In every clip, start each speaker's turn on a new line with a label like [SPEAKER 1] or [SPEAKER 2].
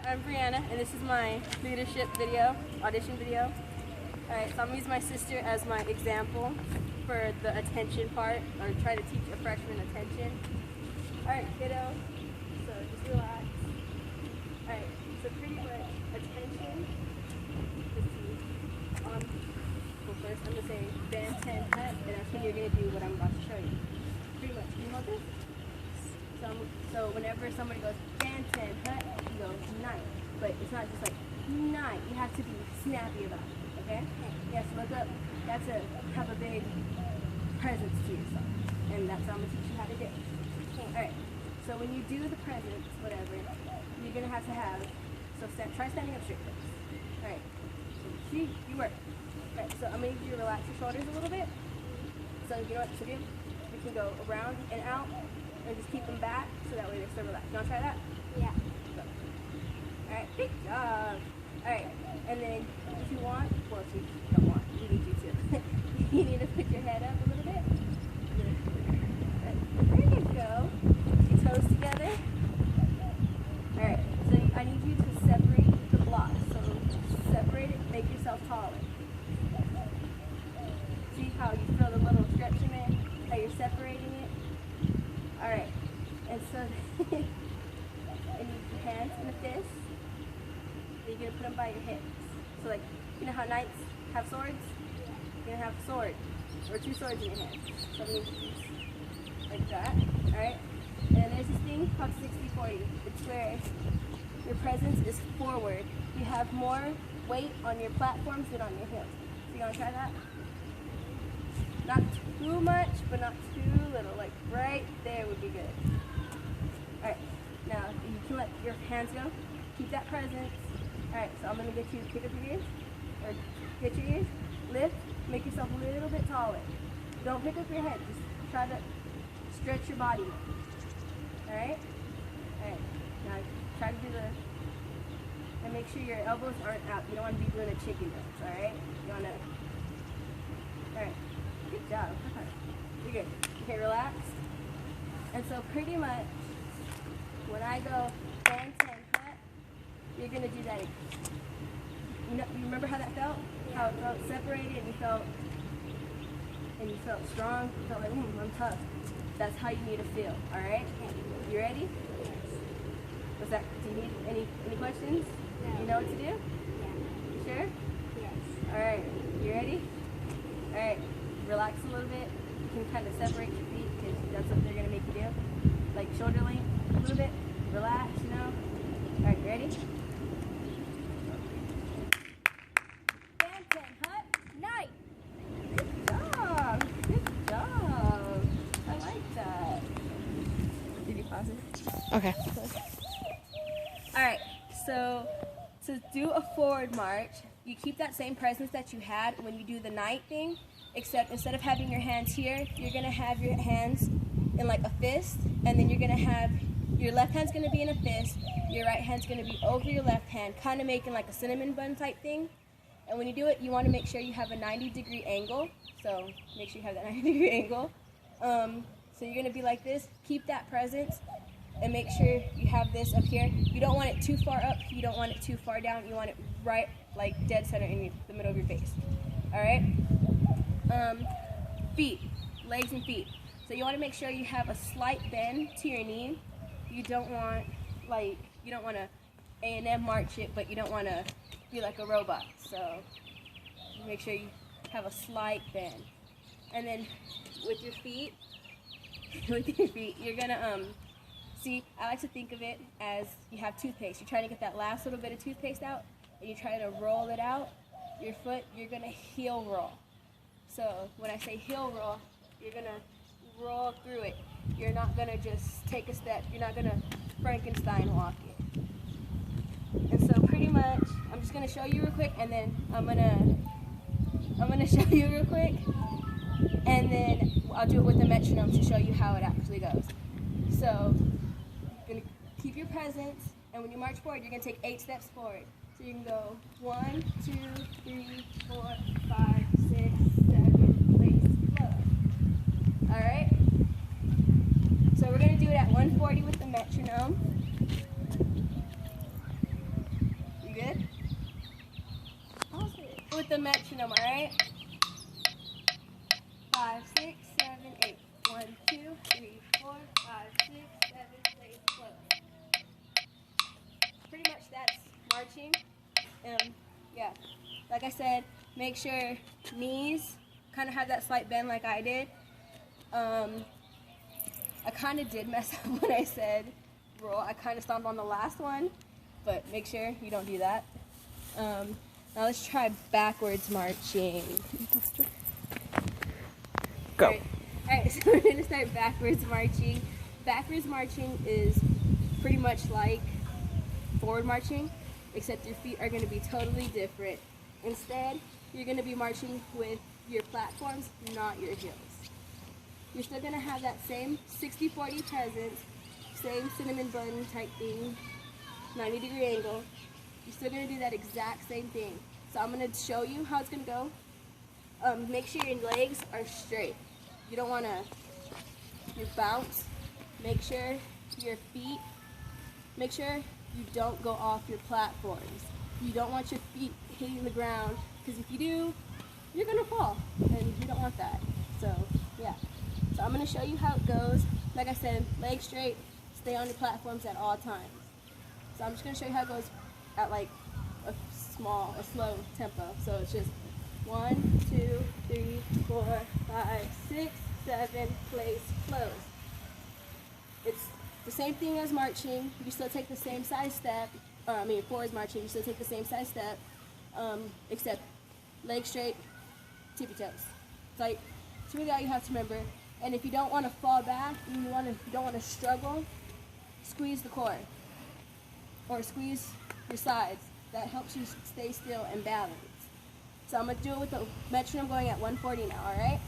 [SPEAKER 1] I'm Briana, and this is my leadership video, audition video. Alright, so I'm going to use my sister as my example for the attention part, or try to teach a freshman attention. Alright, kiddo, so just relax. Alright, so pretty much attention. Let's see. Well, first I'm going to say band 10 cut, and that's when you're going to do what I'm about to show you. Pretty much, you know this? So whenever somebody goes band 10 cut, you go night. But it's not just like night. You have to be snappy about it, okay? You have to look up. You have to have a big presence to yourself. And that's what I'm going to teach you how to do. Alright, so when you do the presence, whatever, you're going to have, so try standing up straight first. Alright, so see, you work. Alright, so I'm going to need you to relax your shoulders a little bit. So you know what to do? We can go around and out. And just keep them back so that way they're still relaxed. You want to try that?
[SPEAKER 2] Yeah.
[SPEAKER 1] So. Alright, good job. Alright, and then if you want, well, if you don't want, you need you to. You need to put your head up a little bit. There you go. Your toes together. Alright, so I need you to separate the blocks. So separate it, make yourself taller. See how you feel the little stretch in it? How you're separating it? Alright, and so and your hands in a fist, and you're going to put them by your hips. So like, you know how knights have swords? You're going to have a sword, or two swords in your hand. So I'm going to use like that, alright? And then there's this thing called 60-40. It's where your presence is forward. You have more weight on your platforms than on your hips. So you want to try that? Not too much, but not too little. Like right there would be good. Alright, now you can let your hands go. Keep that presence. Alright, so I'm going to get you to pick up your ears. Or get your ears. Lift. Make yourself a little bit taller. Don't pick up your head. Just try to stretch your body. Alright? Alright, now try to do the... And make sure your elbows aren't out. You don't want to be doing a chicken dance, alright? You want to... Alright. Good job. You're good. Okay, relax. And so pretty much, when I go band 10 cut, you're going to do that again. You remember how that felt? Yeah. How it felt separated and you felt strong. You felt like, I'm tough. That's how you need to feel, alright? You ready?
[SPEAKER 2] Yes.
[SPEAKER 1] What's that? Do you need any questions?
[SPEAKER 2] No.
[SPEAKER 1] You know what to do?
[SPEAKER 2] Yeah.
[SPEAKER 1] You sure?
[SPEAKER 2] Yes.
[SPEAKER 1] Alright, you ready? Alright. Relax a little bit. You can kind of separate your feet because that's what they're going to make you do. Like shoulder length, a little bit. Relax, you know. Alright, ready? Band 10 hut, night. Good job. Good job. I like that. Did you pause it?
[SPEAKER 3] Okay.
[SPEAKER 1] Alright, so to do a forward march, you keep that same presence that you had when you do the night thing. Except instead of having your hands here, you're going to have your hands in like a fist, and then you're going to have, your left hand's going to be in a fist, your right hand's going to be over your left hand, kind of making like a cinnamon bun type thing. And when you do it, you want to make sure you have a 90-degree angle, so make sure you have that 90-degree angle. So you're going to be like this, keep that presence, and make sure you have this up here. You don't want it too far up, you don't want it too far down, you want it right, like dead center in the middle of your face. Alright? Feet, legs and feet. So you want to make sure you have a slight bend to your knee. You don't want to A&M march it, but you don't want to be like a robot. So make sure you have a slight bend. And then with your feet, you're gonna see. I like to think of it as you have toothpaste. You're trying to get that last little bit of toothpaste out, and you try to roll it out. Your foot, you're gonna heel roll. So when I say heel roll, you're going to roll through it. You're not going to just take a step. You're not going to Frankenstein walk it. And so pretty much, I'm just going to show you real quick, and then I'm going to show you real quick, and then I'll do it with the metronome to show you how it actually goes. So you're going to keep your presence, and when you march forward, you're going to take 8 steps forward. So you can go 1, 2, 3, 4, 5, 6, 7, place, close. Alright? So we're going to do it at 140 with the metronome. the metronome, all right? 5, 6, 7, 8. 1, 2, 3, 4, 5, 6, 7, place, close. Pretty much that's marching. Yeah, like I said, make sure knees kind of have that slight bend like I did. I kind of did mess up when I said roll. I kind of stomped on the last one, but make sure you don't do that. Now let's try backwards marching.
[SPEAKER 2] Go.
[SPEAKER 1] Alright, so we're going to start backwards marching. Backwards marching is pretty much like forward marching, except your feet are going to be totally different. Instead, you're going to be marching with your platforms, not your heels. You're still going to have that same 60-40 presence, same cinnamon bun type thing, 90-degree angle. You're still going to do that exact same thing. So I'm going to show you how it's going to go. Make sure your legs are straight. You don't want to bounce. Make sure your feet, make sure you don't go off your platforms. You don't want your feet hitting the ground, because if you do, you're going to fall, and you don't want that. So, yeah. So I'm going to show you how it goes. Like I said, legs straight, stay on your platforms at all times. So I'm just going to show you how it goes at like a slow tempo. So it's just 1, 2, 3, 4, 5, 6, 7, place, close. It's the same thing as marching. You still take the same size step. Forwards marching, you still take the same size step, except legs straight, tippy toes. It's like, it's really all you have to remember. And if you don't want to fall back, you don't want to struggle, squeeze the core or squeeze your sides. That helps you stay still and balance. So I'm going to do it with the metronome going at 140 now, all right?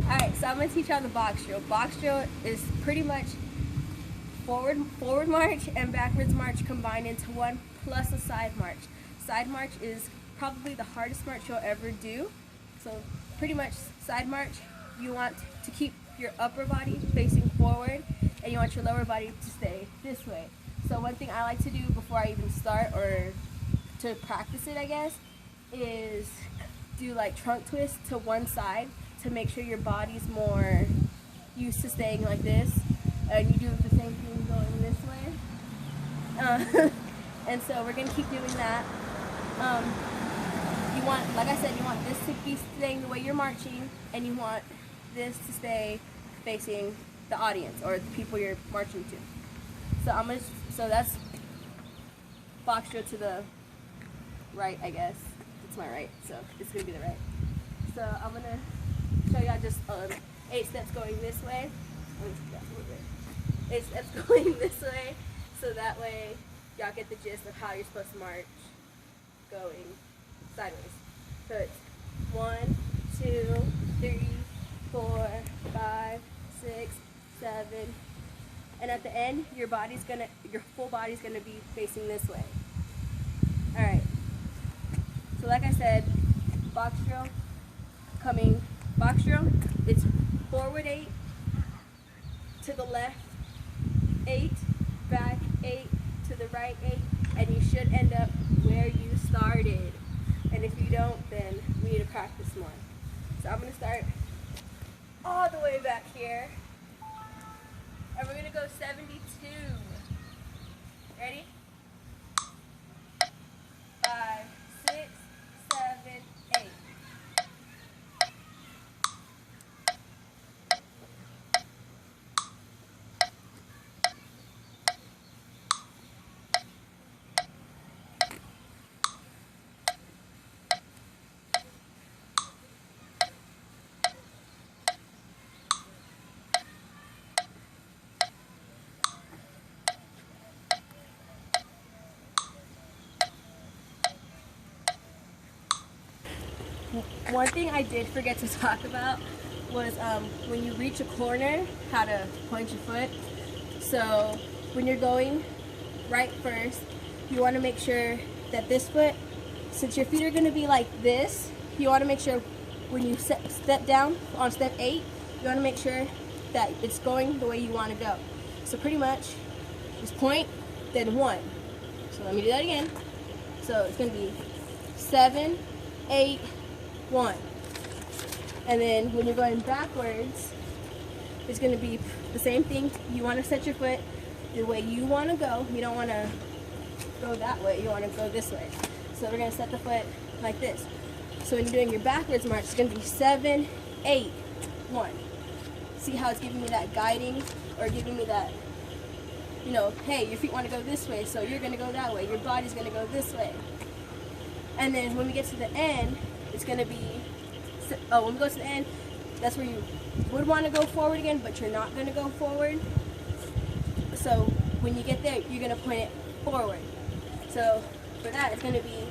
[SPEAKER 1] Alright, so I'm going to teach you on the box drill. Box drill is pretty much forward march and backwards march combined into one, plus a side march. Side march is probably the hardest march you'll ever do. So pretty much side march, you want to keep your upper body facing forward, and you want your lower body to stay this way. So one thing I like to do before I even start, or to practice it I guess, is do like trunk twists to one side to make sure your body's more used to staying like this. And you do the same thing going this way. And so we're going to keep doing that. You want, like I said, you want this to be staying the way you're marching, and you want this to stay facing the audience or the people you're marching to. So that's box drill to the right, I guess. It's my right, so it's going to be the right. So I'm going to show y'all just 8 steps going this way. 8 steps going this way, so that way y'all get the gist of how you're supposed to march going sideways. So it's 1, 2, 3, 4, 5, 6, 7, and at the end your full body's gonna be facing this way. All right. So like I said, box drill, it's forward 8, to the left 8, back 8, to the right 8, and you should end up where you started. And if you don't, then we need to practice more. So I'm going to start all the way back here, and we're going to go 72. Ready? 5, 6, 7, 8. One thing I did forget to talk about was when you reach a corner, how to point your foot. So when you're going right first, you want to make sure that this foot, since your feet are going to be like this, you want to make sure when you step down on step 8, you want to make sure that it's going the way you want to go. So pretty much, just point, then 1. So let me do that again. So it's going to be 7, 8, 1. And then when you're going backwards, it's going to be the same thing. You want to set your foot the way you want to go. You don't want to go that way. You want to go this way. So we're going to set the foot like this. So when you're doing your backwards march, it's going to be 7, 8, 1. See how it's giving me that guiding, or giving me that, you know, hey, your feet want to go this way, so you're going to go that way. Your body's going to go this way. And then when we get to the end, it's going to be, when we go to the end, that's where you would want to go forward again, but you're not going to go forward. So when you get there, you're going to point it forward. So for that, it's going to be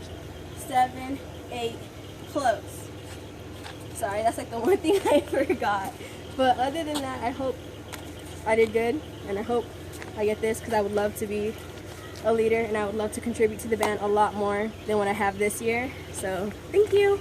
[SPEAKER 1] 7, 8, close. Sorry, that's like the one thing I forgot. But other than that, I hope I did good, and I hope I get this, because I would love to be a leader, and I would love to contribute to the band a lot more than what I have this year. So thank you.